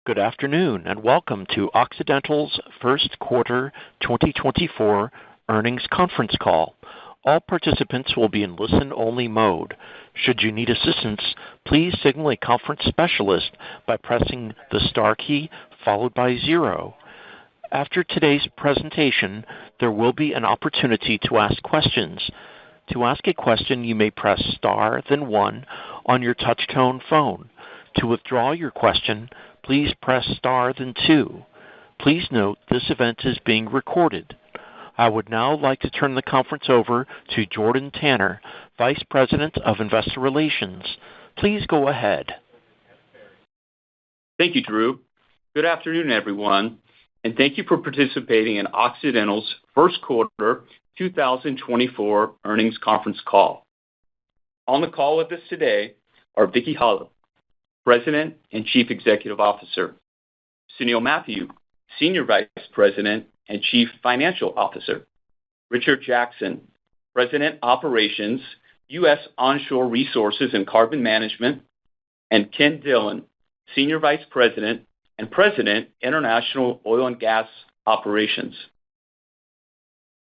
Good afternoon, and welcome to Occidental's first quarter 2024 earnings conference call. All participants will be in listen-only mode. Should you need assistance, please signal a conference specialist by pressing the star key followed by 0. After today's presentation, there will be an opportunity to ask questions. To ask a question, you may press star, then 1 on your touch-tone phone. To withdraw your question, please press star then 2. Please note this event is being recorded. I would now like to turn the conference over to Jordan Tanner, Vice President of Investor Relations. Please go ahead. Thank you, Drew. Good afternoon, everyone, and thank you for participating in Occidental's first quarter 2024 earnings conference call. On the call with us today are Vicki Hollub, President and Chief Executive Officer, Sunil Mathew, Senior Vice President and Chief Financial Officer, Richard Jackson, President Operations, U.S. Onshore Resources and Carbon Management, and Ken Dillon, Senior Vice President and President, International Oil and Gas Operations.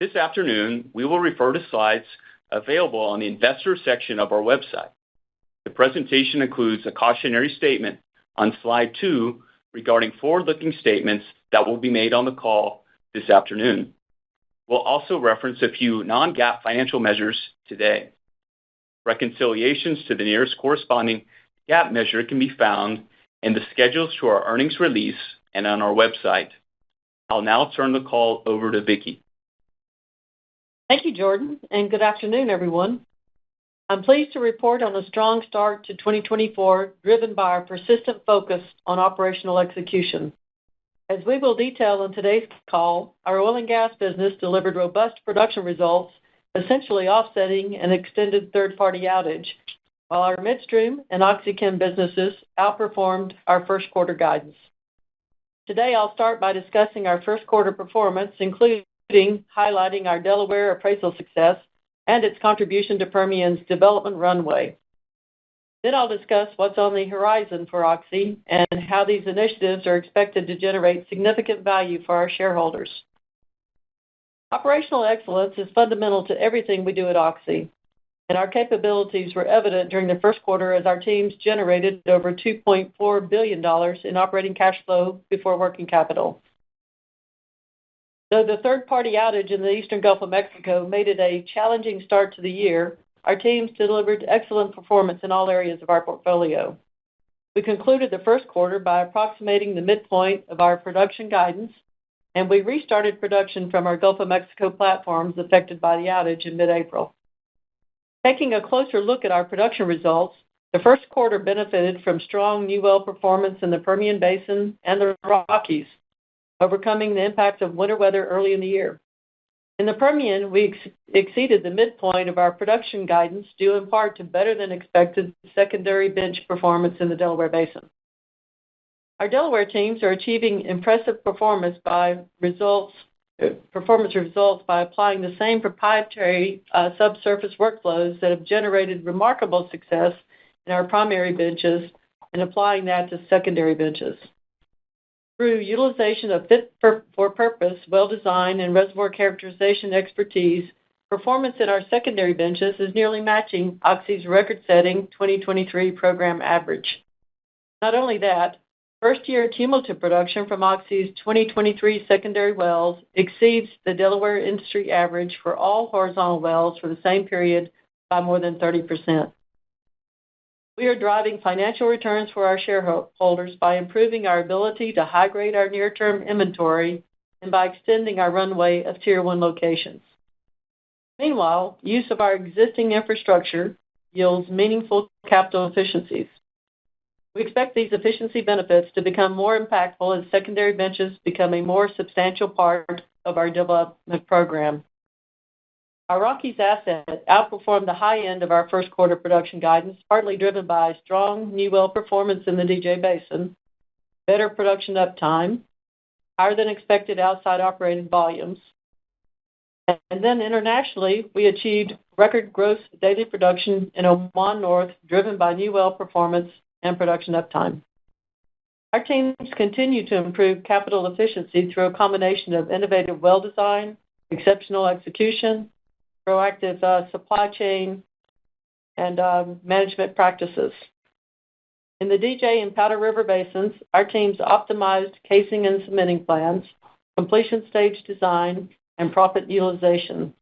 This afternoon, we will refer to slides available on the investor section of our website. The presentation includes a cautionary statement on slide 2 regarding forward-looking statements that will be made on the call this afternoon. We'll also reference a few non-GAAP financial measures today. Reconciliations to the nearest corresponding GAAP measure can be found in the schedules to our earnings release and on our website. I'll now turn the call over to Vicki. Thank you, Jordan, and good afternoon, everyone. I'm pleased to report on a strong start to 2024, driven by our persistent focus on operational execution. As we will detail on today's call, our oil and gas business delivered robust production results, essentially offsetting an extended third-party outage, while our midstream and OxyChem businesses outperformed our first quarter guidance. Today, I'll start by discussing our first quarter performance, including highlighting our Delaware appraisal success and its contribution to Permian's development runway. Then I'll discuss what's on the horizon for Oxy and how these initiatives are expected to generate significant value for our shareholders. Operational excellence is fundamental to everything we do at Oxy, and our capabilities were evident during the first quarter as our teams generated over $2.4 billion in operating cash flow before working capital. Though the third-party outage in the Eastern Gulf of Mexico made it a challenging start to the year, our teams delivered excellent performance in all areas of our portfolio. We concluded the first quarter by approximating the midpoint of our production guidance, and we restarted production from our Gulf of Mexico platforms affected by the outage in mid-April. Taking a closer look at our production results, the first quarter benefited from strong new well performance in the Permian Basin and the Rockies, overcoming the impacts of winter weather early in the year. In the Permian, we exceeded the midpoint of our production guidance, due in part to better-than-expected secondary bench performance in the Delaware Basin. Our Delaware teams are achieving impressive performance results by applying the same proprietary subsurface workflows that have generated remarkable success in our primary benches and applying that to secondary benches. Through utilization of fit-for-purpose, well-design, and reservoir characterization expertise, performance in our secondary benches is nearly matching Oxy's record-setting 2023 program average. Not only that, first-year cumulative production from Oxy's 2023 secondary wells exceeds the Delaware industry average for all horizontal wells for the same period by more than 30%. We are driving financial returns for our shareholders by improving our ability to high-grade our near-term inventory and by extending our runway of Tier 1 locations. Meanwhile, use of our existing infrastructure yields meaningful capital efficiencies. We expect these efficiency benefits to become more impactful as secondary benches become a more substantial part of our development program. Our Rockies asset outperformed the high end of our first quarter production guidance, partly driven by strong new well performance in the DJ Basin, better production uptime, higher than expected outside operating volumes. And then internationally, we achieved record gross daily production in Oman North, driven by new well performance and production uptime. Our teams continue to improve capital efficiency through a combination of innovative well design, exceptional execution, proactive supply chain, and management practices. In the DJ and Powder River basins, our teams optimized casing and cementing plans, completion stage design, and proppant utilization.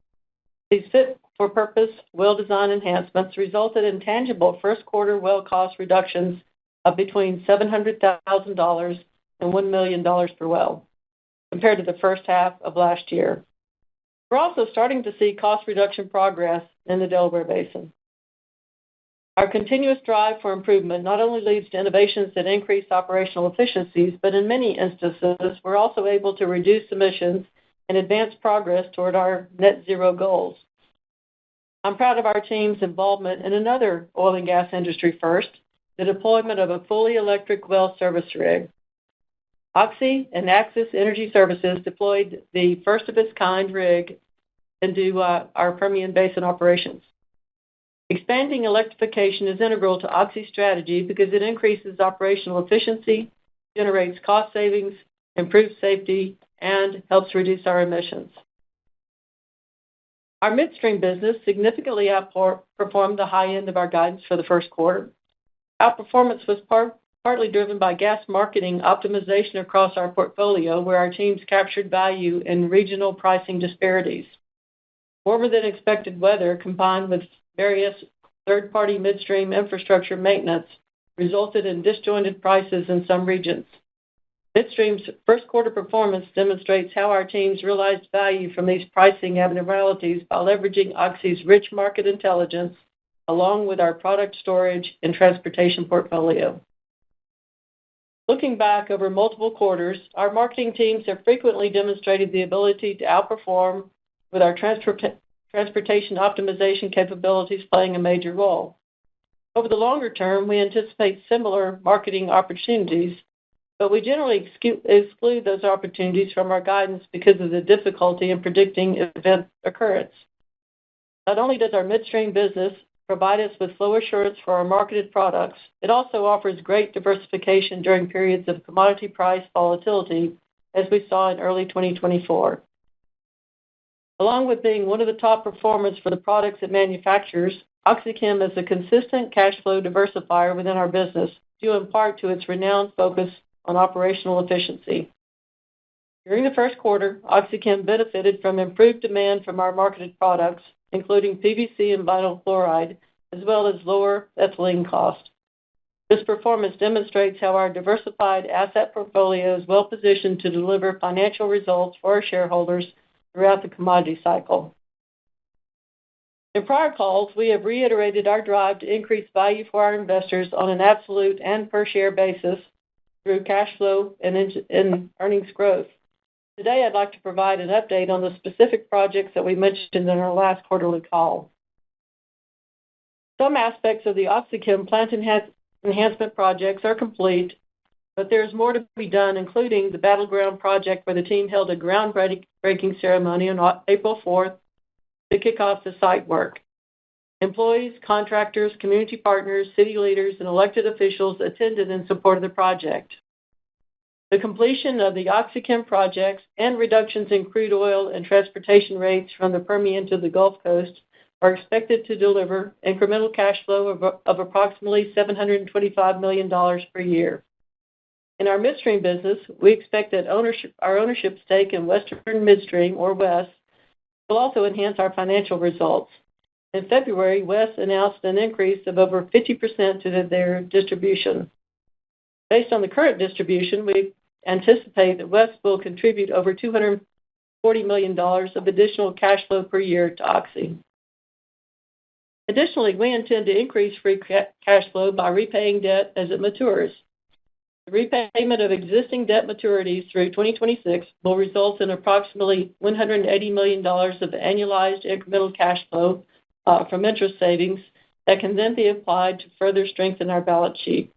These fit-for-purpose well design enhancements resulted in tangible first-quarter well cost reductions of between $700,000 and $1 million per well, compared to the first half of last year. We're also starting to see cost reduction progress in the Delaware Basin. Our continuous drive for improvement not only leads to innovations that increase operational efficiencies, but in many instances, we're also able to reduce emissions and advance progress toward our net zero goals. I'm proud of our team's involvement in another oil and gas industry first, the deployment of a fully electric well service rig. Oxy and Axis Energy Services deployed the first-of-its-kind rig into our Permian Basin operations. Expanding electrification is integral to Oxy's strategy because it increases operational efficiency, generates cost savings, improves safety, and helps reduce our emissions. Our midstream business significantly outperformed the high end of our guidance for the first quarter. Outperformance was partly driven by gas marketing optimization across our portfolio, where our teams captured value in regional pricing disparities. Warmer than expected weather, combined with various third-party midstream infrastructure maintenance, resulted in disjointed prices in some regions. Midstream's first quarter performance demonstrates how our teams realized value from these pricing abnormalities by leveraging Oxy's rich market intelligence along with our product storage and transportation portfolio. Looking back over multiple quarters, our marketing teams have frequently demonstrated the ability to outperform, with our transportation optimization capabilities playing a major role. Over the longer term, we anticipate similar marketing opportunities, but we generally exclude those opportunities from our guidance because of the difficulty in predicting event occurrence. Not only does our midstream business provide us with flow assurance for our marketed products, it also offers great diversification during periods of commodity price volatility, as we saw in early 2024. Along with being one of the top performers for the products it manufactures, OxyChem is a consistent cash flow diversifier within our business, due in part to its renowned focus on operational efficiency. During the first quarter, OxyChem benefited from improved demand from our marketed products, including PVC and vinyl chloride, as well as lower ethylene cost. This performance demonstrates how our diversified asset portfolio is well positioned to deliver financial results for our shareholders throughout the commodity cycle. In prior calls, we have reiterated our drive to increase value for our investors on an absolute and per-share basis through cash flow and earnings growth. Today, I'd like to provide an update on the specific projects that we mentioned in our last quarterly call. Some aspects of the OxyChem plant enhancement projects are complete, but there's more to be done, including the Battleground project, where the team held a groundbreaking ceremony on April 4th to kick off the site work. Employees, contractors, community partners, city leaders, and elected officials attended in support of the project. The completion of the OxyChem projects and reductions in crude oil and transportation rates from the Permian to the Gulf Coast are expected to deliver incremental cash flow of approximately $725 million per year. In our midstream business, we expect that our ownership stake in Western Midstream, or WES, will also enhance our financial results. In February, WES announced an increase of over 50% to their distribution. Based on the current distribution, we anticipate that WES will contribute over $240 million of additional cash flow per year to Oxy. Additionally, we intend to increase free cash flow by repaying debt as it matures. The repayment of existing debt maturities through 2026 will result in approximately $180 million of annualized incremental cash flow from interest savings that can then be applied to further strengthen our balance sheet.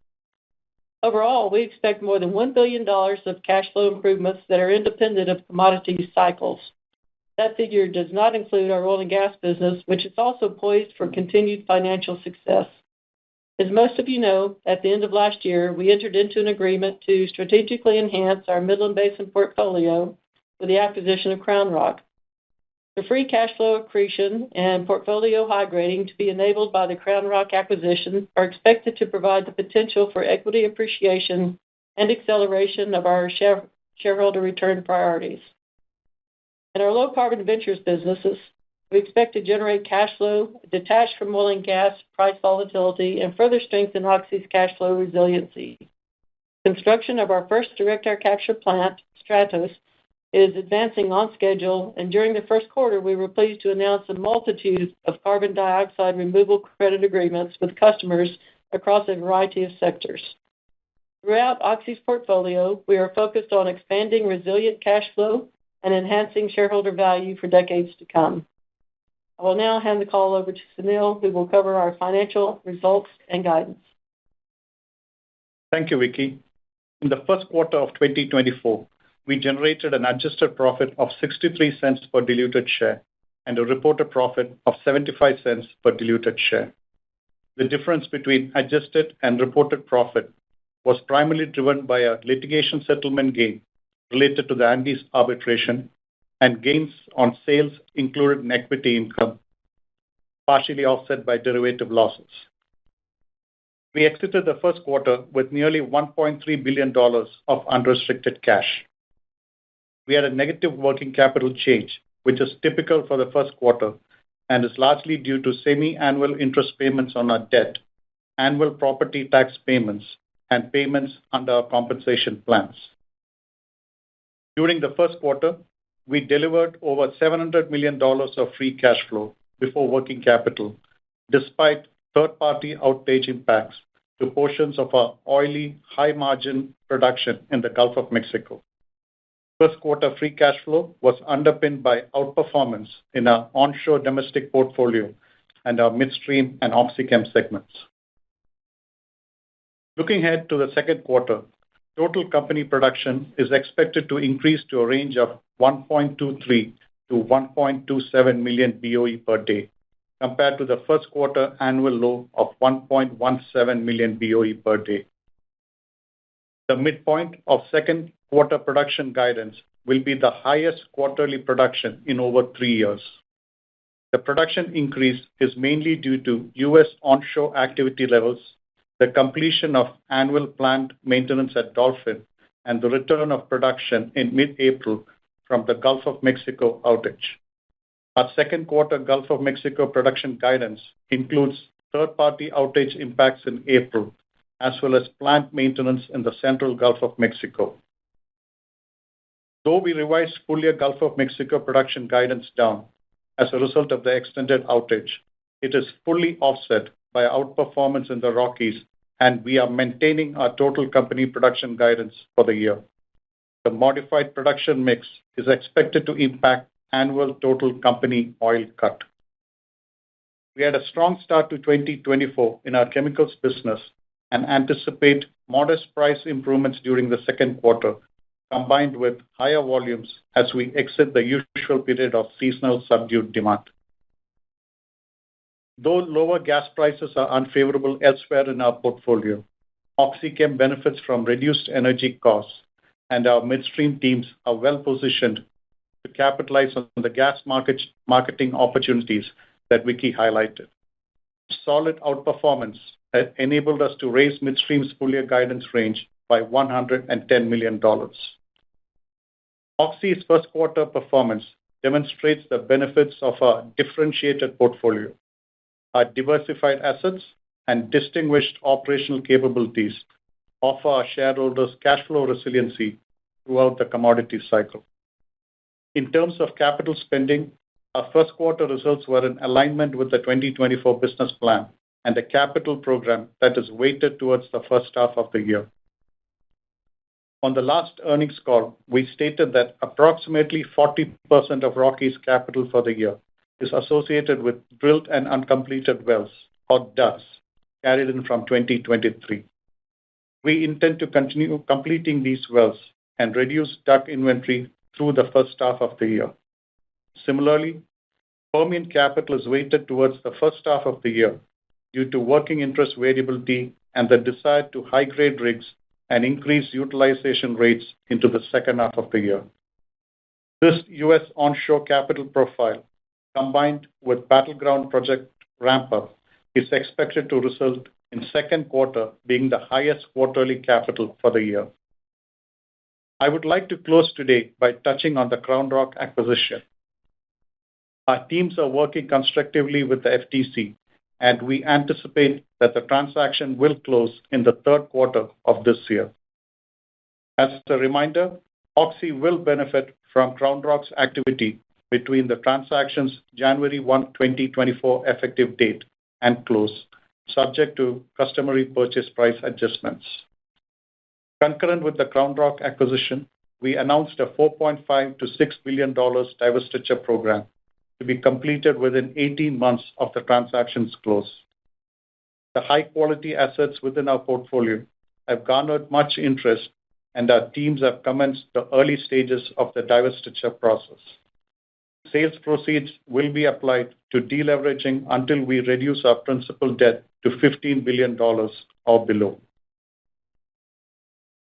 Overall, we expect more than $1 billion of cash flow improvements that are independent of commodity cycles. That figure does not include our oil and gas business, which is also poised for continued financial success. As most of you know, at the end of last year, we entered into an agreement to strategically enhance our Midland Basin portfolio with the acquisition of Crown Rock. The free cash flow accretion and portfolio high grading to be enabled by the Crown Rock acquisition are expected to provide the potential for equity appreciation and acceleration of our shareholder return priorities. In our low-carbon ventures businesses, we expect to generate cash flow detached from oil and gas price volatility and further strengthen Oxy's cash flow resiliency. Construction of our first direct air capture plant, Stratos, is advancing on schedule, and during the first quarter, we were pleased to announce a multitude of carbon dioxide removal credit agreements with customers across a variety of sectors. Throughout Oxy's portfolio, we are focused on expanding resilient cash flow and enhancing shareholder value for decades to come. I will now hand the call over to Sunil, who will cover our financial results and guidance. Thank you, Vicki. In the first quarter of 2024, we generated an adjusted profit of 63 cents per diluted share and a reported profit of 75 cents per diluted share. The difference between adjusted and reported profit was primarily driven by a litigation settlement gain related to the Andes arbitration and gains on sales included in equity income, partially offset by derivative losses. We exited the first quarter with nearly $1.3 billion of unrestricted cash. We had a negative working capital change, which is typical for the first quarter and is largely due to semi-annual interest payments on our debt, annual property tax payments, and payments under our compensation plans. During the first quarter, we delivered over $700 million of free cash flow before working capital, despite third-party outage impacts to portions of our oily, high-margin production in the Gulf of Mexico. First quarter free cash flow was underpinned by outperformance in our onshore domestic portfolio and our midstream and OxyChem segments. Looking ahead to the second quarter, total company production is expected to increase to a range of 1.23 to 1.27 million BOE per day, compared to the first quarter annual low of 1.17 million BOE per day. The midpoint of second quarter production guidance will be the highest quarterly production in over 3 years. The production increase is mainly due to U.S. onshore activity levels, the completion of annual planned maintenance at Dolphin, and the return of production in mid-April from the Gulf of Mexico outage. Our second quarter Gulf of Mexico production guidance includes third-party outage impacts in April, as well as plant maintenance in the central Gulf of Mexico. Though we revised full-year Gulf of Mexico production guidance down as a result of the extended outage, it is fully offset by outperformance in the Rockies, and we are maintaining our total company production guidance for the year. The modified production mix is expected to impact annual total company oil cut. We had a strong start to 2024 in our chemicals business and anticipate modest price improvements during the second quarter, combined with higher volumes as we exit the usual period of seasonal subdued demand. Though lower gas prices are unfavorable elsewhere in our portfolio, OxyChem benefits from reduced energy costs, and our midstream teams are well-positioned to capitalize on the gas marketing opportunities that Vicki highlighted. Solid outperformance has enabled us to raise midstream's full-year guidance range by $110 million. Oxy's first quarter performance demonstrates the benefits of our differentiated portfolio. Our diversified assets and distinguished operational capabilities offer our shareholders cash flow resiliency throughout the commodity cycle. In terms of capital spending, our first quarter results were in alignment with the 2024 business plan and a capital program that is weighted towards the first half of the year. On the last earnings call, we stated that approximately 40% of Rockies' capital for the year is associated with drilled and uncompleted wells, or DUCs, carried in from 2023. We intend to continue completing these wells and reduce DUC inventory through the first half of the year. Similarly, Permian capital is weighted towards the first half of the year, due to working interest variability and the desire to high-grade rigs and increase utilization rates into the second half of the year. This U.S. onshore capital profile, combined with Battleground project ramp-up, is expected to result in second quarter being the highest quarterly capital for the year. I would like to close today by touching on the CrownRock acquisition. Our teams are working constructively with the FTC, and we anticipate that the transaction will close in the third quarter of this year. As a reminder, Oxy will benefit from CrownRock's activity between the transaction's January 1, 2024 effective date and close, subject to customary purchase price adjustments. Concurrent with the CrownRock acquisition, we announced a $4.5 to $6 billion divestiture program to be completed within 18 months of the transaction's close. The high-quality assets within our portfolio have garnered much interest, and our teams have commenced the early stages of the divestiture process. Sales proceeds will be applied to deleveraging until we reduce our principal debt to $15 billion or below.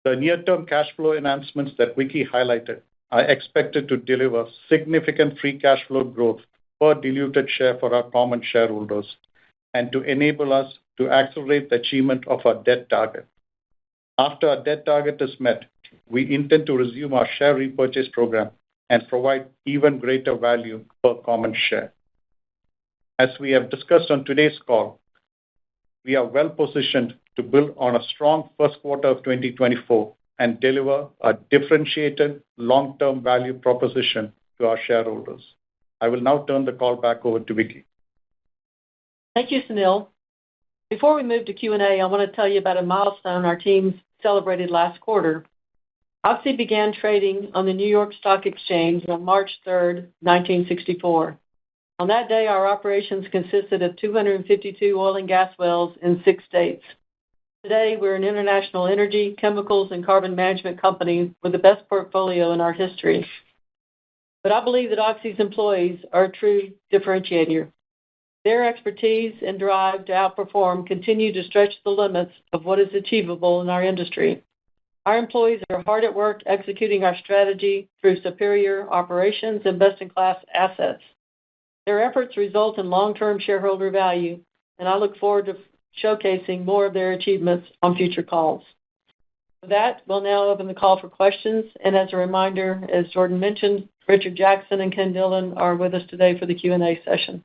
The near-term cash flow enhancements that Vicki highlighted are expected to deliver significant free cash flow growth per diluted share for our common shareholders and to enable us to accelerate the achievement of our debt target. After our debt target is met, we intend to resume our share repurchase program and provide even greater value per common share. As we have discussed on today's call, we are well positioned to build on a strong first quarter of 2024 and deliver a differentiated long-term value proposition to our shareholders. I will now turn the call back over to Vicki. Thank you, Sunil. Before we move to Q&A, I want to tell you about a milestone our teams celebrated last quarter. Oxy began trading on the New York Stock Exchange on March 3, 1964. On that day, our operations consisted of 252 oil and gas wells in 6 states. Today, we're an international energy, chemicals, and carbon management company with the best portfolio in our history. But I believe that Oxy's employees are a true differentiator. Their expertise and drive to outperform continue to stretch the limits of what is achievable in our industry. Our employees are hard at work executing our strategy through superior operations and best-in-class assets. Their efforts result in long-term shareholder value, and I look forward to showcasing more of their achievements on future calls. With that, we'll now open the call for questions. And as a reminder, as Jordan mentioned, Richard Jackson and Ken Dillon are with us today for the Q&A session.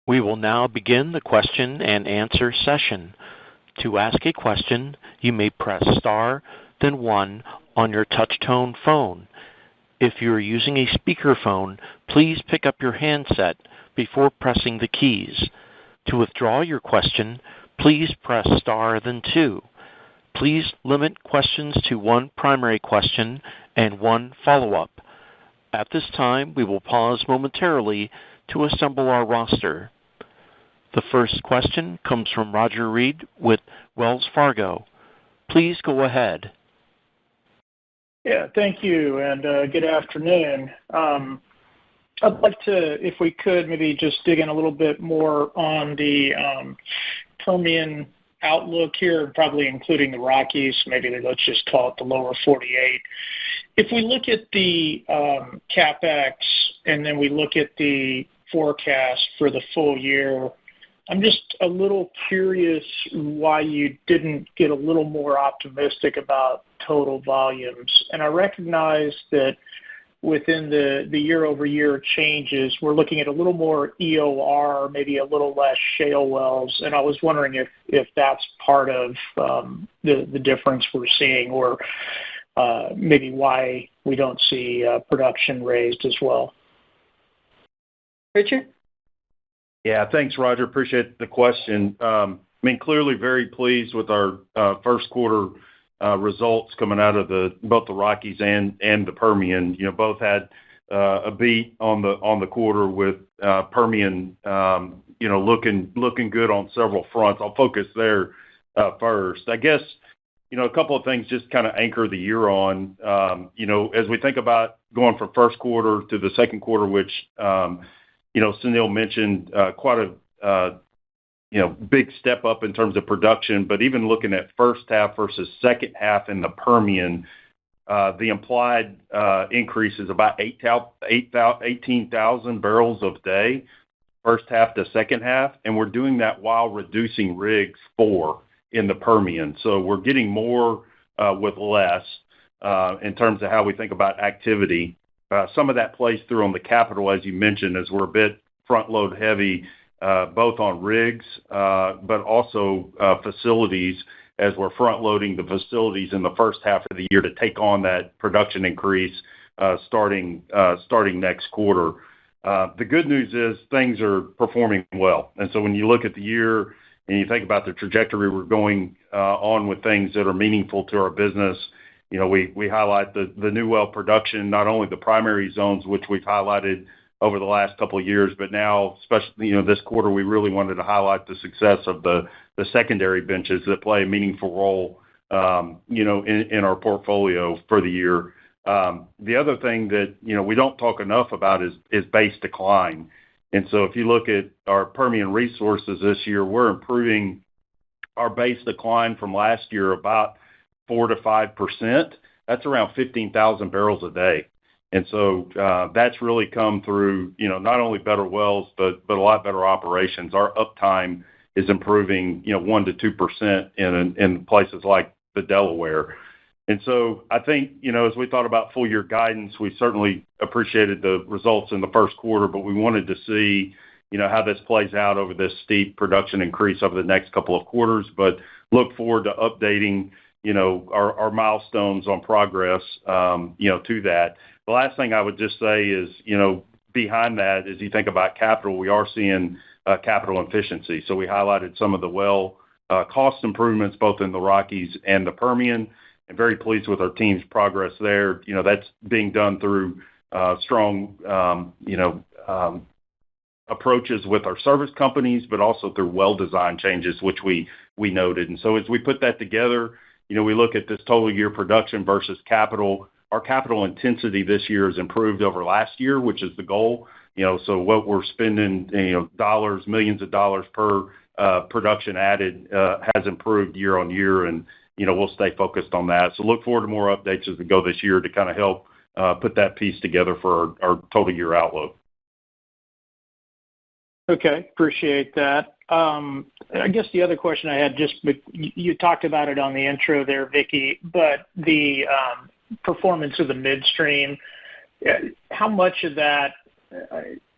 We will now begin the question and answer session. To ask a question, you may press star, then 1 on your touch-tone phone. If you are using a speakerphone, please pick up your handset before pressing the keys. To withdraw your question, please press star, then 2. Please limit questions to 1 primary question and 1 follow-up. At this time, we will pause momentarily to assemble our roster. The first question comes from Roger Read with Wells Fargo. Please go ahead. Yeah, thank you, and good afternoon. I'd like to, if we could, maybe just dig in a little bit more on the Permian outlook here, probably including the Rockies. Maybe let's just call it the lower 48. If we look at the CapEx and then we look at the forecast for the full year, I'm just a little curious why you didn't get a little more optimistic about total volumes. And I recognize that within the year-over-year changes, we're looking at a little more EOR, maybe a little less shale wells. And I was wondering if that's part of the difference we're seeing, or maybe why we don't see production raised as well. Richard? Yeah, thanks, Roger. Appreciate the question. Clearly very pleased with our first quarter results coming out of both the Rockies and the Permian. Both had a beat on the quarter with Permian, looking good on several fronts. I'll focus there first. I guess, a couple of things just kind of anchor the year on. As we think about going from first quarter to the second quarter, which Sunil mentioned, quite a big step up in terms of production, but even looking at first half versus second half in the Permian, the implied increase is about 18,000 barrels a day, first half to second half, and we're doing that while reducing rigs 4 in the Permian. So we're getting more with less in terms of how we think about activity. Some of that plays through on the capital, as you mentioned, as we're a bit front-load heavy, both on rigs, but also facilities, as we're front-loading the facilities in the first half of the year to take on that production increase starting next quarter. The good news is things are performing well. And so when you look at the year and you think about the trajectory we're going on with things that are meaningful to our business, we highlight the new well production, not only the primary zones, which we've highlighted over the last couple of years, but now, especially, this quarter, we really wanted to highlight the success of the secondary benches that play a meaningful role, in our portfolio for the year. The other thing that, we don't talk enough about is base decline. And so if you look at our Permian resources this year, we're improving our base decline from last year about 4 to 5%. That's around 15,000 barrels a day. And so that's really come through, not only better wells, but a lot better operations. Our uptime is improving, 1 to 2% in places like the Delaware. And so I think, as we thought about full year guidance, we certainly appreciated the results in the first quarter, but we wanted to see, how this plays out over this steep production increase over the next couple of quarters, but look forward to updating, our milestones on progress, to that. The last thing I would just say is, behind that, as you think about capital, we are seeing capital efficiency. So we highlighted some of the well cost improvements, both in the Rockies and the Permian, and very pleased with our team's progress there. That's being done through strong, approaches with our service companies, but also through well design changes, which we noted. And so as we put that together, we look at this total year production versus capital. Our capital intensity this year has improved over last year, which is the goal. So what we're spending, millions of dollars per production added has improved year on year, and we'll stay focused on that. So look forward to more updates as we go this year to kind of help put that piece together for our total year outlook. Okay, appreciate that. I guess the other question I had, you talked about it on the intro there, Vicki, but the performance of the midstream, how much of that,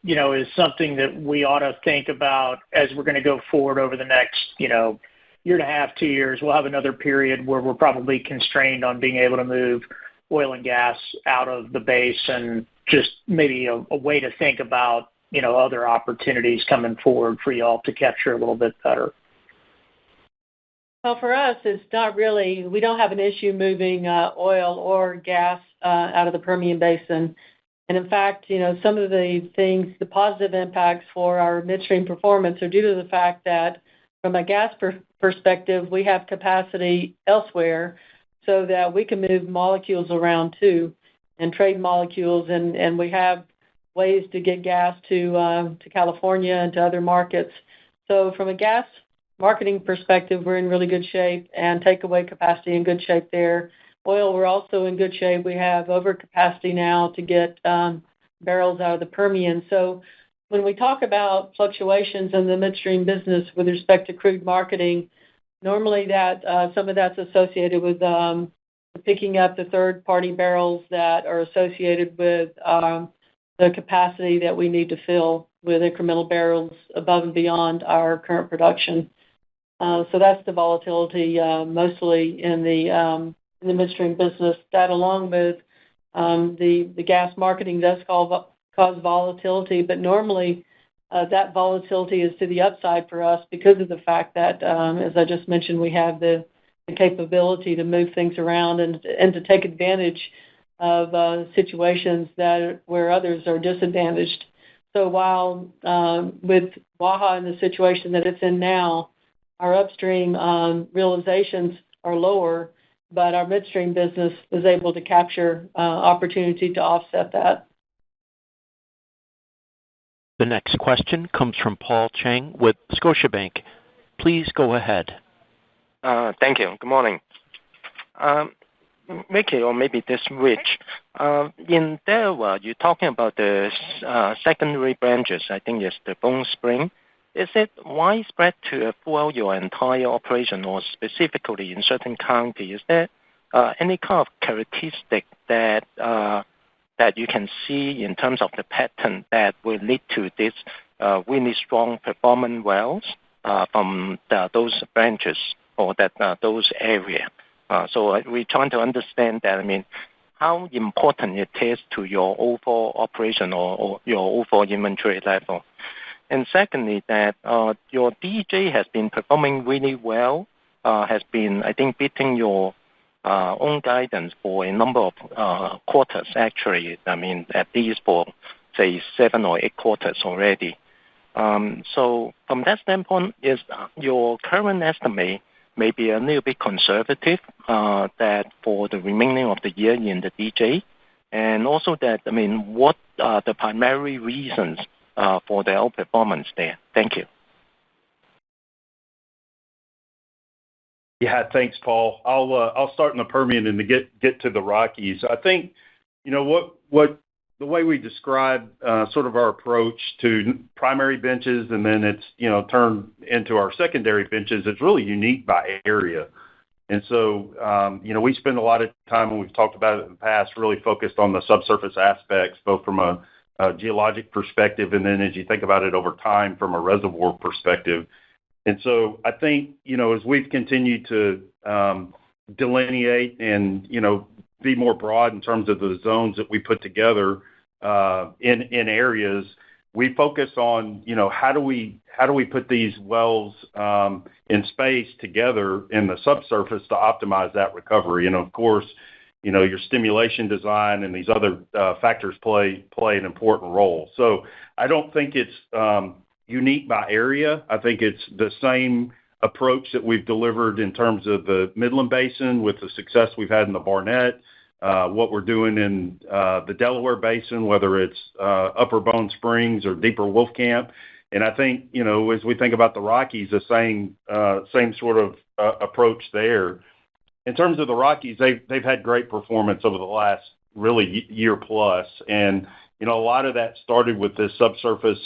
is something that we ought to think about as we're going to go forward over the next, year and a half, 2 years? We'll have another period where we're probably constrained on being able to move oil and gas out of the basin. Just maybe a way to think about, other opportunities coming forward for y'all to capture a little bit better. Well, for us, it's not really, we don't have an issue moving oil or gas out of the Permian Basin. And in fact, some of the things, the positive impacts for our midstream performance are due to the fact that from a gas perspective, we have capacity elsewhere so that we can move molecules around too and trade molecules. And we have ways to get gas to California and to other markets. So from a gas marketing perspective, we're in really good shape, and takeaway capacity in good shape there. Oil, we're also in good shape. We have overcapacity now to get barrels out of the Permian. So when we talk about fluctuations in the midstream business with respect to crude marketing, normally that some of that's associated with picking up the third-party barrels that are associated with the capacity that we need to fill with incremental barrels above and beyond our current production. So that's the volatility mostly in the midstream business. That, along with the gas marketing, does cause volatility, but normally that volatility is to the upside for us because of the fact that, as I just mentioned, we have the capability to move things around and to take advantage of situations where others are disadvantaged. So while with Waha in the situation that it's in now, our upstream realizations are lower, but our midstream business is able to capture opportunity to offset that. The next question comes from Paul Cheng with Scotiabank. Please go ahead. Thank you. Good morning. Vicki, or maybe this Rich, in Delaware, you're talking about the secondary branches. I think it's the Bone Spring. Is it widespread throughout your entire operation, or specifically in certain counties? Is there any kind of characteristic that you can see in terms of the pattern that will lead to this really strong performance wells from those branches or those areas? So we're trying to understand that. I mean, how important it is to your overall operation or your overall inventory level. And secondly, that your DJ has been performing really well, has been, I think, beating your own guidance for a number of quarters, actually. I mean, at least for, say, 7 or 8 quarters already. So from that standpoint, is your current estimate maybe a little bit conservative that for the remaining of the year in the DJ? And also that, I mean, what are the primary reasons for the outperformance there? Thank you. Yeah, thanks, Paul. I'll start in the Permian and to get to the Rockies. I think, what the way we describe sort of our approach to primary benches and then it's turned into our secondary benches is really unique by area. And so we spend a lot of time, and we've talked about it in the past, really focused on the subsurface aspects, both from a geologic perspective and then as you think about it over time from a reservoir perspective. And so I think, as we've continued to delineate and, be more broad in terms of the zones that we put together in areas, we focus on, how do we put these wells in space together in the subsurface to optimize that recovery. And of course, your stimulation design and these other factors play an important role. So I don't think it's unique by area. I think it's the same approach that we've delivered in terms of the Midland Basin with the success we've had in the Barnett, what we're doing in the Delaware Basin, whether it's Upper Bone Springs or Deeper Wolfcamp. And I think, as we think about the Rockies, the same sort of approach there. In terms of the Rockies, they've had great performance over the last really year plus. And, a lot of that started with this subsurface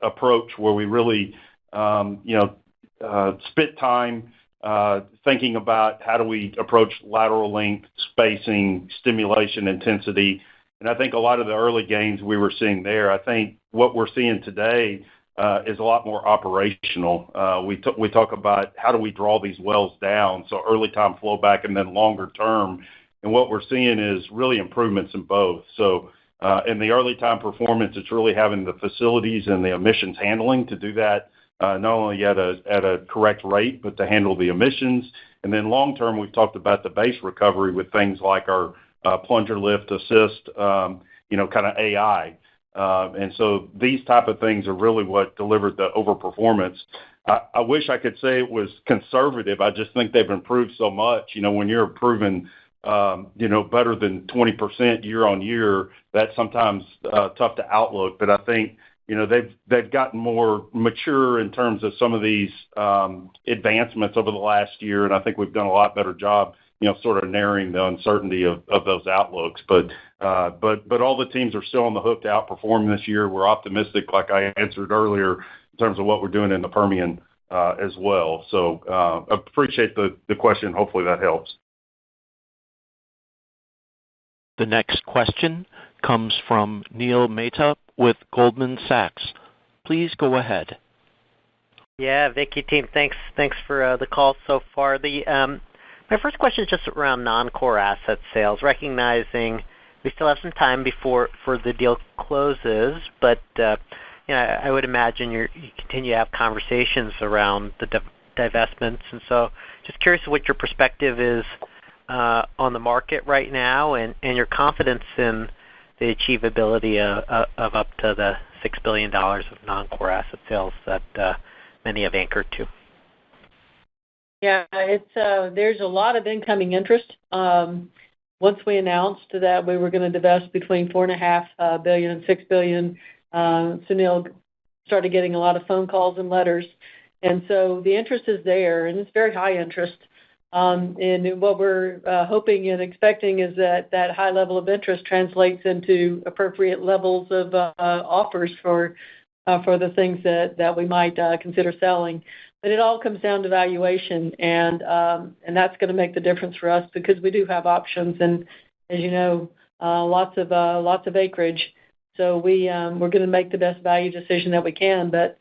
approach where we really, spent time thinking about how do we approach lateral length, spacing, stimulation, intensity. And I think a lot of the early gains we were seeing there, I think what we're seeing today is a lot more operational. We talk about how do we draw these wells down, so early time flow back and then longer term. And what we're seeing is really improvements in both. So in the early time performance, it's really having the facilities and the emissions handling to do that, not only at a correct rate, but to handle the emissions. And then long term, we've talked about the base recovery with things like our plunger lift assist, kind of AI. And so these type of things are really what delivered the overperformance. I wish I could say it was conservative. I just think they've improved so much. When you're improving, better than 20% year on year, that's sometimes tough to outlook. But I think, they've gotten more mature in terms of some of these advancements over the last year. And I think we've done a lot better job, sort of narrowing the uncertainty of those outlooks. But all the teams are still on the hook to outperform this year. We're optimistic, like I answered earlier, in terms of what we're doing in the Permian as well. So appreciate the question. Hopefully that helps. The next question comes from Neil Mehta with Goldman Sachs. Please go ahead. Yeah, Vicki, team, thanks for the call so far. My first question is just around non-core asset sales, recognizing we still have some time before the deal closes, but I would imagine you continue to have conversations around the divestments, and so just curious what your perspective is on the market right now and your confidence in the achievability of up to the $6 billion of non-core asset sales that many have anchored to. Yeah, there's a lot of incoming interest. Once we announced that we were going to divest between $4.5 billion and $6 billion, Sunil started getting a lot of phone calls and letters. And so the interest is there, and it's very high interest. And what we're hoping and expecting is that that high level of interest translates into appropriate levels of offers for the things that we might consider selling. But it all comes down to valuation, and that's going to make the difference for us because we do have options, and as you know, lots of acreage. So we're going to make the best value decision that we can, but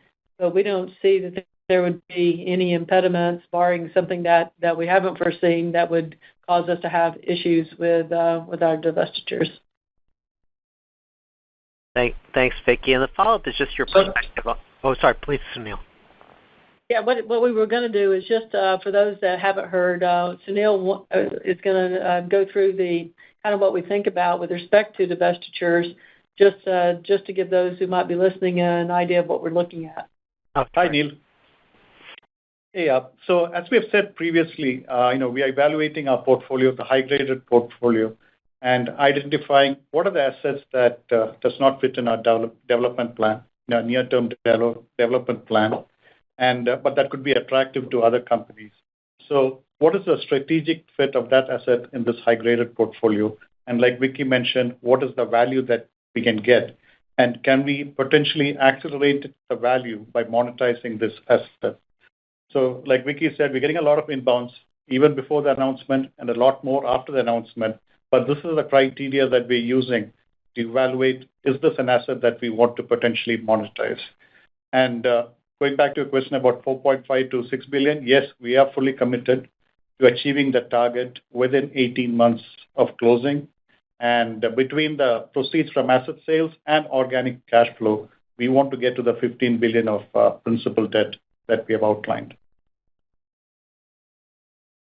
we don't see that there would be any impediments, barring something that we haven't foreseen, that would cause us to have issues with our divestitures. Thanks, Vicki. And the follow-up is just your perspective. Sorry, please, Sunil. Yeah, what we were going to do is just for those that haven't heard, Sunil is going to go through the kind of what we think about with respect to divestitures, just to give those who might be listening an idea of what we're looking at. Hi, Neil. Yeah. So as we have said previously, we are evaluating our portfolio, the high-graded portfolio, and identifying what are the assets that does not fit in our development plan, near-term development plan, but that could be attractive to other companies. So what is the strategic fit of that asset in this high-graded portfolio? And like Vicki mentioned, what is the value that we can get? And can we potentially accelerate the value by monetizing this asset? So like Vicki said, we're getting a lot of inbounds even before the announcement and a lot more after the announcement. But this is the criteria that we're using to evaluate, is this an asset that we want to potentially monetize? And going back to your question about 4.5 to 6 billion, yes, we are fully committed to achieving the target within 18 months of closing. And between the proceeds from asset sales and organic cash flow, we want to get to the 15 billion of principal debt that we have outlined.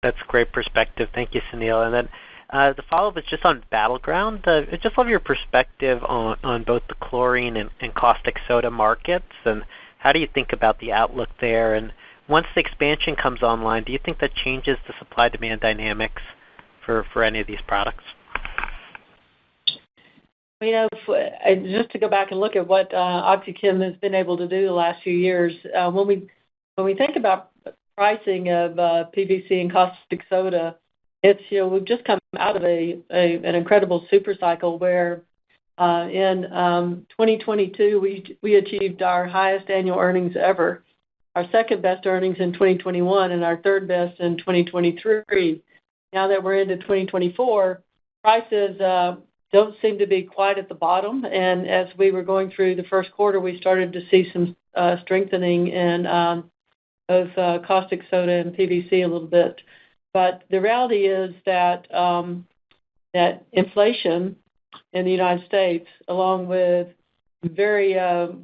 That's great perspective. Thank you, Sunil. And then the follow-up is just on Battleground. I just love your perspective on both the chlorine and caustic soda markets, and how do you think about the outlook there? And once the expansion comes online, do you think that changes the supply-demand dynamics for any of these products? Just to go back and look at what OxyChem has been able to do the last few years, when we think about pricing of PVC and caustic soda, it's we've just come out of an incredible super cycle where in 2022 we achieved our highest annual earnings ever, our second best earnings in 2021, and our third best in 2023. Now that we're into 2024, prices don't seem to be quite at the bottom, and as we were going through the first quarter, we started to see some strengthening in both caustic soda and PVC a little bit. But the reality is that that inflation in the United States, along with very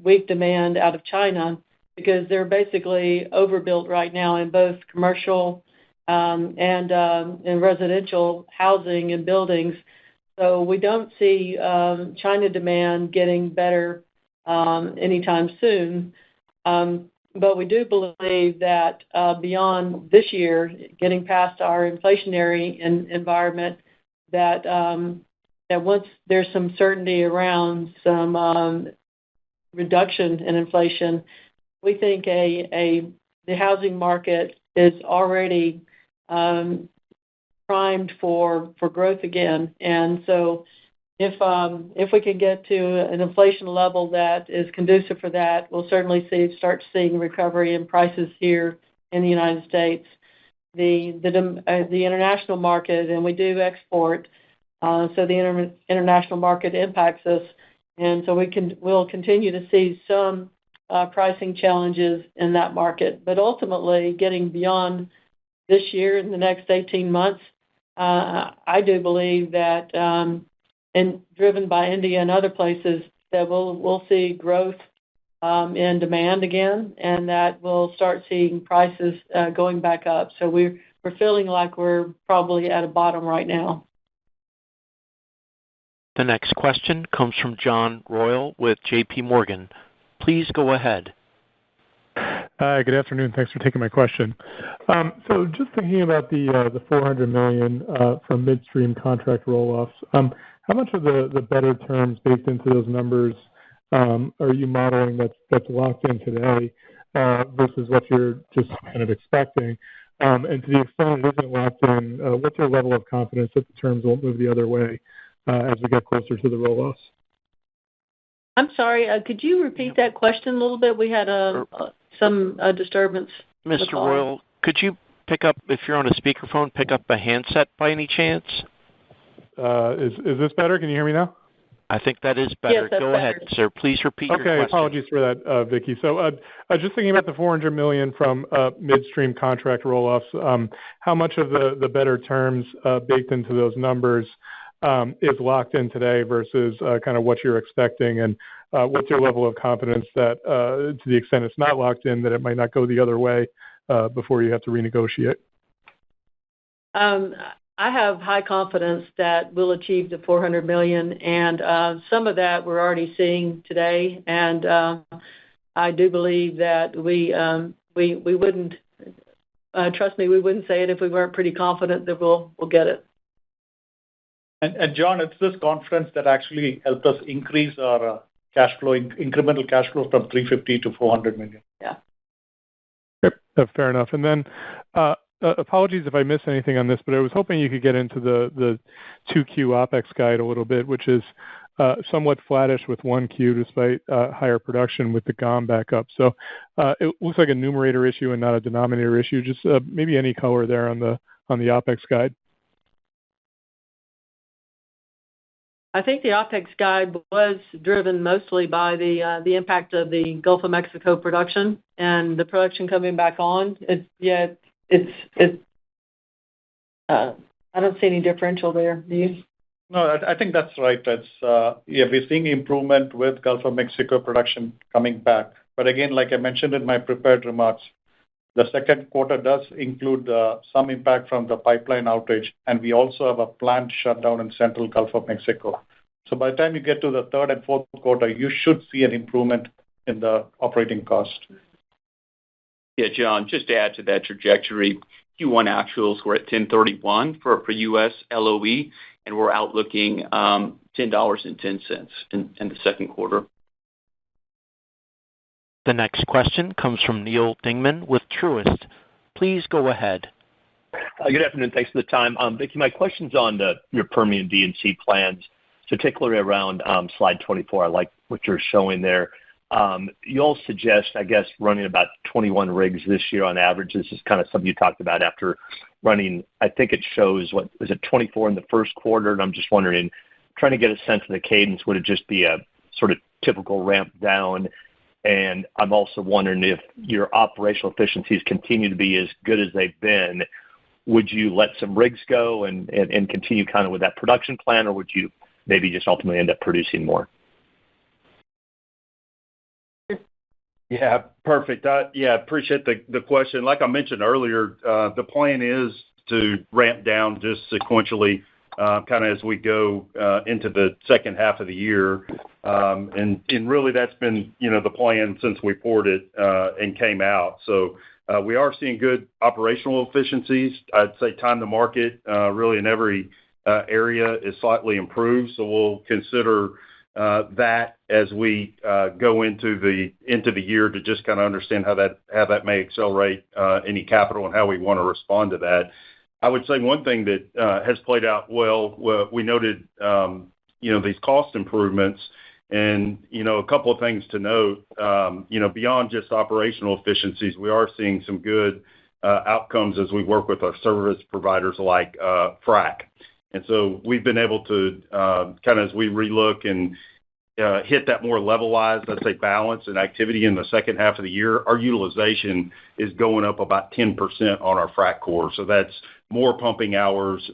weak demand out of China, because they're basically overbuilt right now in both commercial and in residential housing and buildings. So we don't see China demand getting better anytime soon. But we do believe that beyond this year, getting past our inflationary environment, that once there's some certainty around some reduction in inflation, we think the housing market is already primed for growth again. And so if we can get to an inflation level that is conducive for that, we'll certainly start seeing recovery in prices here in the United States. The international market, and we do export, so the international market impacts us, and so we'll continue to see some pricing challenges in that market. But ultimately, getting beyond this year in the next 18 months, I do believe that, and driven by India and other places, that we'll see growth in demand again, and that we'll start seeing prices going back up. So we're feeling like we're probably at a bottom right now. The next question comes from John Royal with J.P. Morgan. Please go ahead. Hi, good afternoon. Thanks for taking my question. So just thinking about the $400 million from midstream contract roll-offs, how much of the better terms baked into those numbers are you modeling that's locked in today? versus what you're just kind of expecting? And to the extent it isn't locked in, what's your level of confidence that the terms won't move the other way as we get closer to the roll-offs? I'm sorry, could you repeat that question a little bit? We had some disturbance. Mr. Royal, could you pick up, if you're on a speakerphone, pick up a handset by any chance? Is this better? Can you hear me now? I think that is better. Yes, Go ahead, sir. Please repeat your question. Okay, apologies for that, Vicki. So just thinking about the $400 million from midstream contract roll-offs, how much of the better terms baked into those numbers is locked in today versus kind of what you're expecting? And what's your level of confidence that to the extent it's not locked in, that it might not go the other way before you have to renegotiate? I have high confidence that we'll achieve the $400 million, and some of that we're already seeing today. And I do believe that we wouldn't, trust me, we wouldn't say it if we weren't pretty confident that we'll get it. And John, it's this confidence that actually helped us increase our cash flow, incremental cash flow from $350 to $400 million. Yeah. Yep, fair enough. And then apologies if I missed anything on this, but I was hoping you could get into the 2Q OpEx guide a little bit, which is somewhat flattish with 1Q despite higher production with the GOM back up. So it looks like a numerator issue and not a denominator issue. Just maybe any color there on the OpEx guide. I think the OpEx guide was driven mostly by the impact of the Gulf of Mexico production and the production coming back on. I don't see any differential there. Do you? No, I think that's right. We're seeing improvement with Gulf of Mexico production coming back. But again, like I mentioned in my prepared remarks, the second quarter does include some impact from the pipeline outage, and we also have a planned shutdown in central Gulf of Mexico. So by the time you get to the third and fourth quarter, you should see an improvement in the operating cost. Yeah, John, just to add to that trajectory, Q1 actuals were at $10.31 for U.S. LOE, and we're outlooking $10.10 in the second quarter. The next question comes from Neal Dingmann with Truist. Please go ahead. Good afternoon. Thanks for the time. Vicki, my question's on your Permian D&C plans, particularly around slide 24. I like what you're showing there. You all suggest, I guess, running about 21 rigs this year on average. This is kind of something you talked about after running, I think it shows, what was it, 24 in the first quarter? And I'm just wondering, trying to get a sense of the cadence, would it just be a sort of typical ramp down? And I'm also wondering if your operational efficiencies continue to be as good as they've been, would you let some rigs go and continue kind of with that production plan, or would you maybe just ultimately end up producing more? Yeah, perfect. Appreciate the question. Like I mentioned earlier, the plan is to ramp down just sequentially kind of as we go into the second half of the year. And really that's been, the plan since we poured it and came out. So we are seeing good operational efficiencies. I'd say time to market really in every area is slightly improved. So we'll consider that as we go into the year to just kind of understand how that may accelerate any capital and how we want to respond to that. I would say one thing that has played out well, we noted, these cost improvements and, a couple of things to note, beyond just operational efficiencies, we are seeing some good outcomes as we work with our service providers like frac. And so we've been able to kind of as we relook and hit that more levelized, let's say, balance and activity in the second half of the year, our utilization is going up about 10% on our frac core. So that's more pumping hours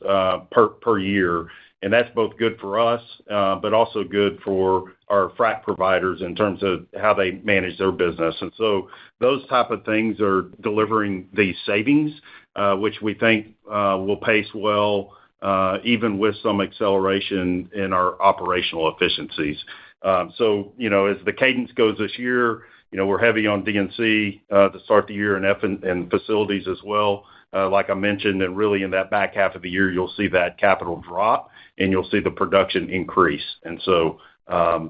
per year. And that's both good for us, but also good for our frac providers in terms of how they manage their business. And so those type of things are delivering these savings, which we think will pace well, even with some acceleration in our operational efficiencies. So, as the cadence goes this year, we're heavy on D&C to start the year and facilities as well. Like I mentioned, and really in that back half of the year, you'll see that capital drop and you'll see the production increase. And so,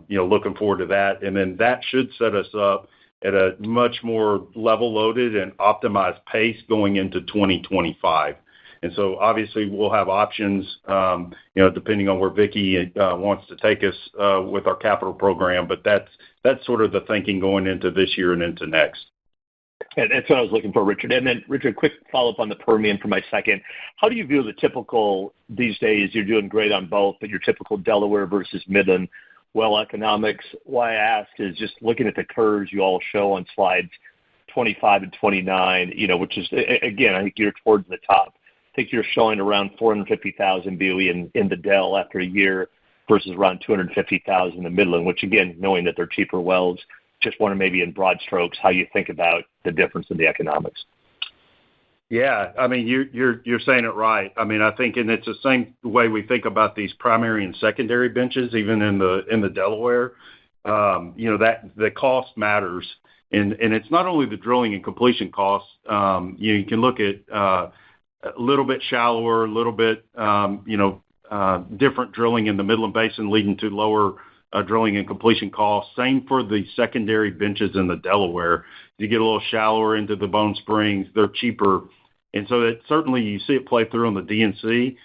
looking forward to that. And then that should set us up at a much more level-loaded and optimized pace going into 2025. And so obviously we'll have options, depending on where Vicki wants to take us with our capital program, but that's sort of the thinking going into this year and into next. And that's what I was looking for, Richard. And then, Richard, quick follow-up on the Permian for my second. How do you view the typical, these days, you're doing great on both, but your typical Delaware versus Midland well economics? Why I ask is just looking at the curves you all show on slides 25 and 29, which is, again, I think you're towards the top. I think you're showing around 450,000 BOE in the Del after a year versus around 250,000 in the Midland, which, again, knowing that they're cheaper wells, just want to maybe in broad strokes how you think about the difference in the economics. Yeah, I mean, you're saying it right. I mean, I think, and it's the same way we think about these primary and secondary benches, even in the Delaware. That the cost matters, and it's not only the drilling and completion costs. You can look at a little bit shallower, a little bit different drilling in the Midland Basin, leading to lower drilling and completion costs. Same for the secondary benches in the Delaware. You get a little shallower into the Bone Springs, they're cheaper. And so that certainly you see it play through on the DNC.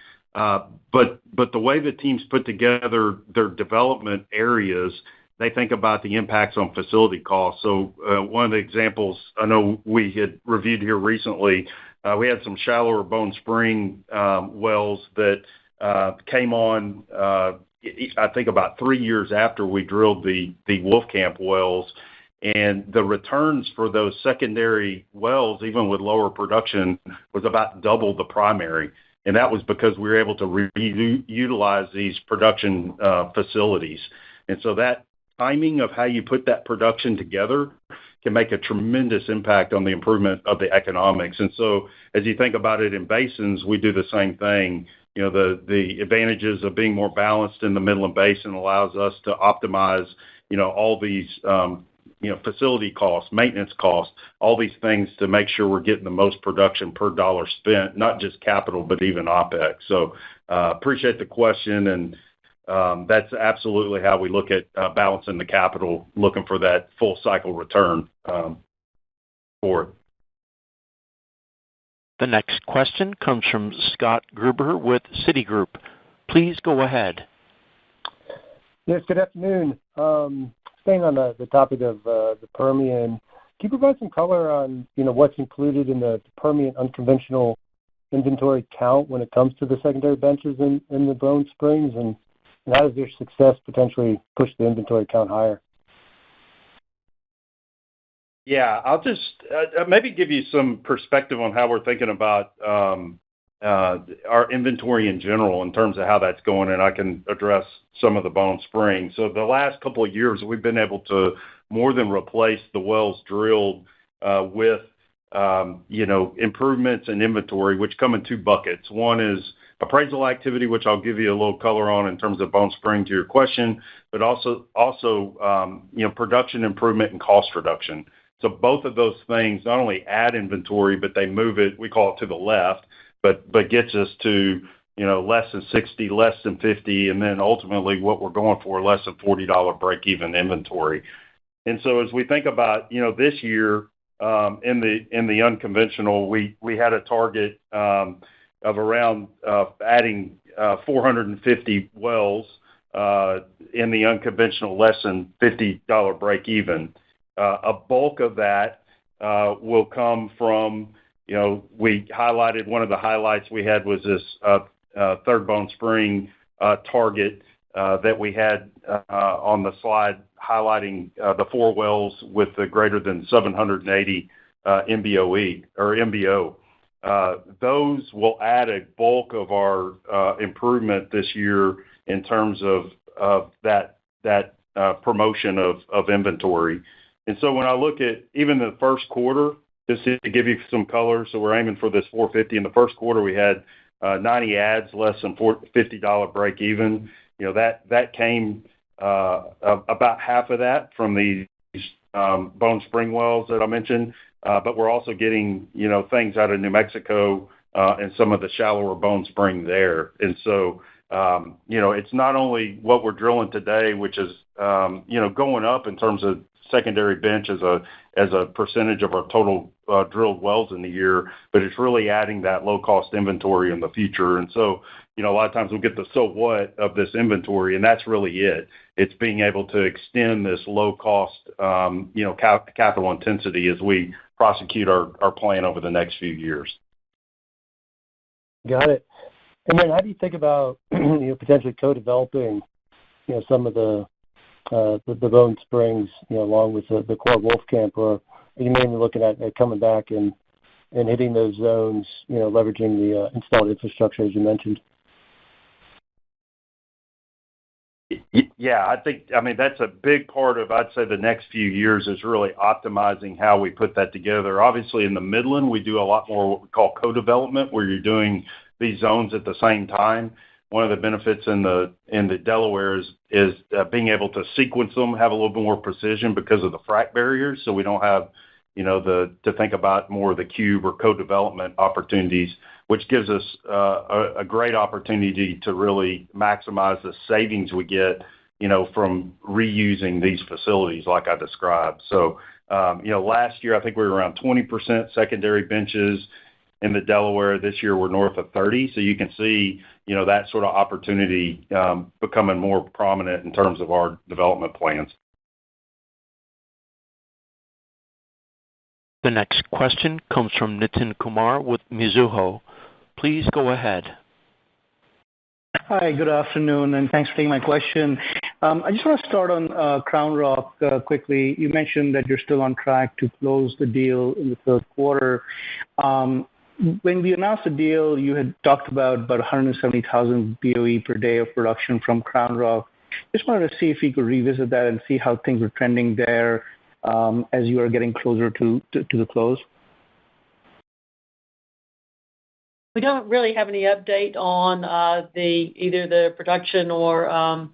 But the way the teams put together their development areas, they think about the impacts on facility costs. So one of the examples I know we had reviewed here recently, we had some shallower Bone Spring wells that came on I think about 3 years after we drilled the Wolfcamp wells, and the returns for those secondary wells, even with lower production, was about double the primary. And that was because we were able to utilize these production facilities. And so that timing of how you put that production together can make a tremendous impact on the improvement of the economics. And so as you think about it in basins, we do the same thing. The advantages of being more balanced in the Midland Basin allows us to optimize, all these, facility costs, maintenance costs, all these things to make sure we're getting the most production per dollar spent, not just capital, but even OpEx. So appreciate the question. And that's absolutely how we look at balancing the capital, looking for that full cycle return for it. The next question comes from Scott Gruber with Citigroup. Please go ahead. Yes, good afternoon. Staying on the topic of the Permian, can you provide some color on what's included in the Permian unconventional inventory count when it comes to the secondary benches in the Bone Springs, and how does their success potentially push the inventory count higher? Yeah, I'll just maybe give you some perspective on how we're thinking about our inventory in general in terms of how that's going, and I can address some of the Bone Spring. So the last couple of years, we've been able to more than replace the wells drilled with improvements in inventory, which come in two buckets. One is appraisal activity, which I'll give you a little color on in terms of Bone Spring to your question, but also production improvement and cost reduction. So both of those things not only add inventory, but they move it, we call it to the left, but gets us to, less than 60, less than 50, and then ultimately what we're going for, less than $40 break-even inventory. And so as we think about, this year in the unconventional, we had a target of around adding 450 wells in the unconventional, less than $50 break-even. A bulk of that will come from, we highlighted one of the highlights we had was this third Bone Spring target that we had on the slide highlighting the 4 wells with the greater than 780 MBOE or MBO. Those will add a bulk of our improvement this year in terms of that promotion of inventory. And so when I look at even the first quarter, just to give you some color, so we're aiming for this 450. In the first quarter, we had 90 adds, less than $50 break even. That came about half of that from these Bone Spring wells that I mentioned, but we're also getting things out of New Mexico and some of the shallower Bone Spring there. And so it's not only what we're drilling today, which is, going up in terms of secondary bench as a percentage of our total drilled wells in the year, but it's really adding that low-cost inventory in the future. And so, a lot of times we'll get the so what of this inventory, and that's really it. It's being able to extend this low-cost, capital intensity as we prosecute our plan over the next few years. Got it. And then how do you think about potentially co-developing some of the Bone Springs along with the core Wolfcamp, or are you mainly looking at coming back and hitting those zones, leveraging the installed infrastructure as you mentioned? Yeah, that's a big part of, I'd say, the next few years is really optimizing how we put that together. Obviously, in the Midland, we do a lot more what we call co-development, where you're doing these zones at the same time. One of the benefits in the Delaware is being able to sequence them, have a little bit more precision because of the frac barriers, so we don't have to think about more of the cube or co-development opportunities, which gives us a great opportunity to really maximize the savings we get, from reusing these facilities like I described. So, last year, I think we were around 20% secondary benches in the Delaware. This year, we're north of 30. So you can see, that sort of opportunity becoming more prominent in terms of our development plans. The next question comes from Nitin Kumar with Mizuho. Please go ahead. Hi, good afternoon, and thanks for taking my question. I just want to start on Crown Rock quickly. You mentioned that you're still on track to close the deal in the third quarter. When we announced the deal, you had talked about 170,000 BOE per day of production from Crown Rock. Just wanted to see if you could revisit that and see how things are trending there as you are getting closer to the close. We don't really have any update on either the production or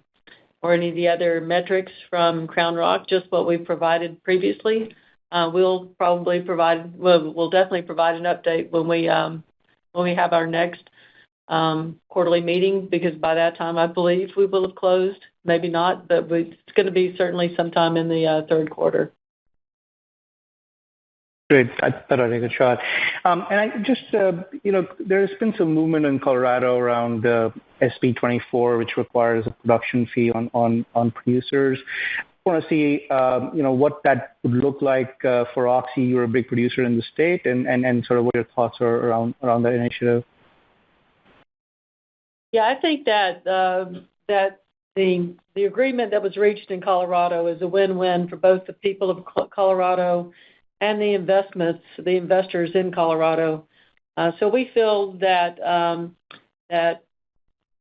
any of the other metrics from Crown Rock, just what we've provided previously. We'll definitely provide an update when we have our next quarterly meeting, because by that time I believe we will have closed. Maybe not, but it's going to be certainly sometime in the third quarter. Great. I thought I'd take a shot. And I just, there's been some movement in Colorado around SB 24, which requires a production fee on producers. I want to see, what that would look like for Oxy. You're a big producer in the state, and sort of what your thoughts are around that initiative. Yeah, I think that the agreement that was reached in Colorado is a win-win for both the people of Colorado and the investors in Colorado. So we feel that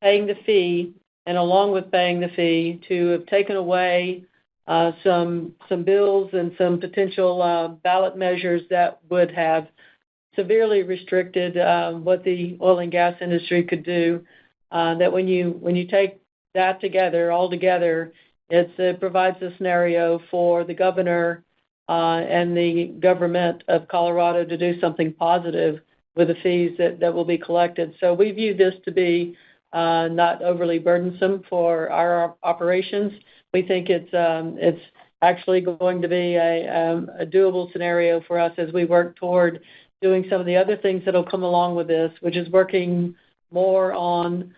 paying the fee, and along with paying the fee, to have taken away some bills and some potential ballot measures that would have severely restricted what the oil and gas industry could do. That when you take that all together, it provides a scenario for the governor and the government of Colorado to do something positive with the fees that will be collected. So we view this to be not overly burdensome for our operations. We think it's actually going to be a doable scenario for us as we work toward doing some of the other things that will come along with this, which is working more on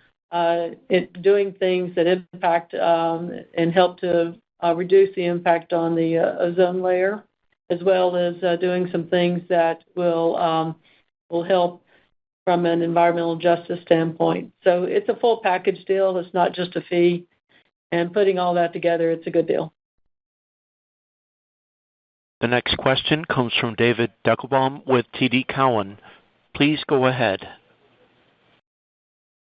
doing things that impact and help to reduce the impact on the ozone layer, as well as doing some things that will help from an environmental justice standpoint. So it's a full package deal. It's not just a fee. And putting all that together, it's a good deal. The next question comes from David Deckelbaum with TD Cowen. Please go ahead.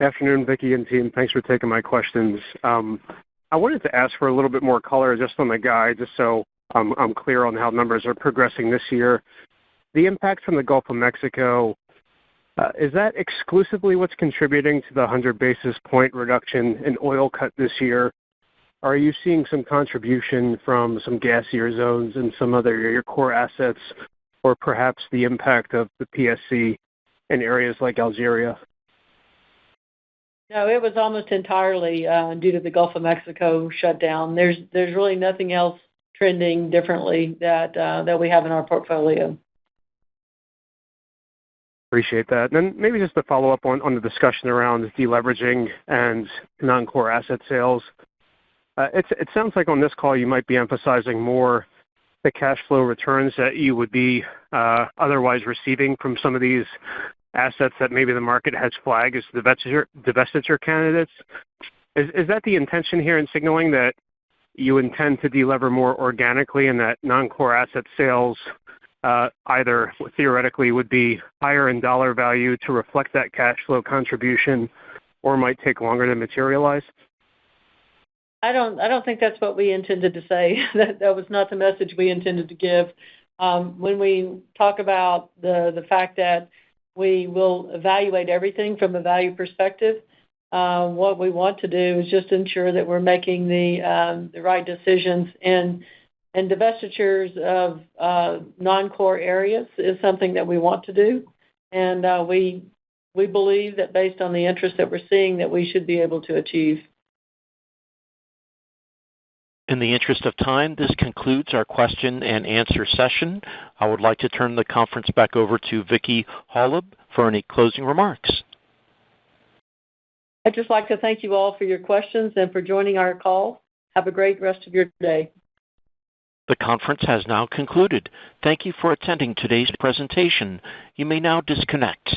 Good afternoon, Vicki and team. Thanks for taking my questions. I wanted to ask for a little bit more color just on the guide, just so I'm clear on how numbers are progressing this year. The impact from the Gulf of Mexico, is that exclusively what's contributing to the 100 basis point reduction in oil cut this year? Are you seeing some contribution from some gassier zones and some other your core assets, or perhaps the impact of the PSC in areas like Algeria? No, it was almost entirely due to the Gulf of Mexico shutdown. There's really nothing else trending differently that we have in our portfolio. Appreciate that. And then maybe just to follow up on the discussion around deleveraging and non-core asset sales. It sounds like on this call you might be emphasizing more the cash flow returns that you would be otherwise receiving from some of these assets that maybe the market has flagged as divestiture candidates. Is that the intention here in signaling that you intend to delever more organically and that non-core asset sales either theoretically would be higher in dollar value to reflect that cash flow contribution or might take longer to materialize? I don't think that's what we intended to say. That was not the message we intended to give. When we talk about the fact that we will evaluate everything from a value perspective, what we want to do is just ensure that we're making the right decisions, and divestitures of non-core areas is something that we want to do, and we believe that based on the interest that we're seeing that we should be able to achieve. In the interest of time, this concludes our question and answer session. I would like to turn the conference back over to Vicki Hollub for any closing remarks. I'd just like to thank you all for your questions and for joining our call. Have a great rest of your day. The conference has now concluded. Thank you for attending today's presentation. You may now disconnect.